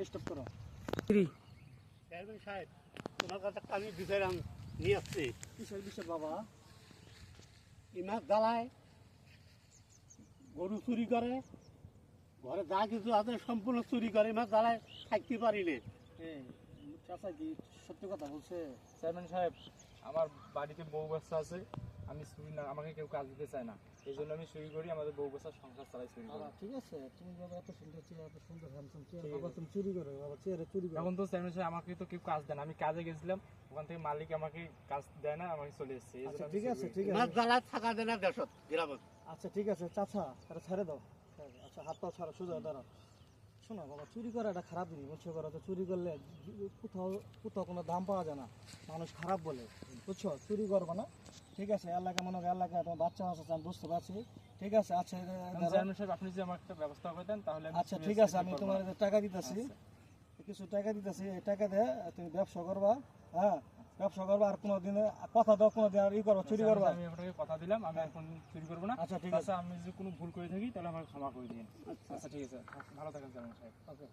Stop করো। Chairman সাহেব, তোমার কাছে আমি বিচারাম নিয়ে আসছি। কিসের বিষয় বাবা? এই মাছ জ্বালায়, গরু চুরি করে, ঘরে যা কিছু আছে সম্পূর্ণ চুরি করে, এই মাছ জ্বালায় থাকতে পারি না। এই চাচা কি সত্যি কথা বলছে? চেয়ারম্যান সাহেব, আমার বাড়িতে বউ বাচ্চা আছে, আমি চুরি না, আমাকে কেউ কাজ দিতে চায় না, এই জন্য আমি চুরি করি, আমাদের বউ বাচ্চার সংসার চালাই চুরি করি। বাবা ঠিক আছে, তুমি বাবা এত সুন্দর চেয়ার, এত সুন্দর হ্যান্ডসাম চেয়ার, বাবা তুমি চুরি করো, বাবা চেয়ারে চুরি করো। এখন তো চেয়ারম্যান সাহেব আমাকে তো কেউ কাজ দেয় না, আমি কাজে গেছিলাম, ওখান থেকে মালিক আমাকে কাজ দেয় না, আমাকে চলে এসেছে। এই জন্য আচ্ছা আমি ঠিক চুরি আছে, করি। ঠিক মাছ আছে, জ্বালায় থাকা যায় না দেশত গ্রামত। আচ্ছা ঠিক আছে চাচা, তারা ছেড়ে দাও। আচ্ছা হাত পাও ছাড়ো, সোজা দাঁড়াও। শোনো বাবা, চুরি করা এটা খারাপ জিনিস, বুঝছো? করা তো চুরি করলে কোথাও কোথাও কোনো দাম পাওয়া যায় না, মানুষ খারাপ বলে, বুঝছো? চুরি করবো না, ঠিক আছে? এলাকা মনে হয় এলাকায় তোমার বাচ্চা আছে, আমি বুঝতে পারছি, ঠিক আছে। আচ্ছা এখন চেয়ারম্যান সাহেব, আপনি যদি আমার একটা ব্যবস্থা করে দেন তাহলে আমি আচ্ছা চুরি ঠিক আছে, করবো আমি না। তোমার টাকা দিতেছি, কিছু টাকা দিতেছি, এই টাকা দিয়ে তুমি ব্যবসা করবা। হ্যাঁ, ব্যবসা করবা, আর কোনোদিন কথা দাও, কোনোদিন আর ই করবা, চুরি করবা। আমি আপনাকে কথা দিলাম, আমি এখন চুরি করবো না। আচ্ছা ঠিক আছে, আচ্ছা, আমি যদি কোনো ভুল করে থাকি তাহলে আমাকে ক্ষমা করে দিন। আচ্ছা ঠিক আছে, ভালো থাকেন চেয়ারম্যান সাহেব। ওকে।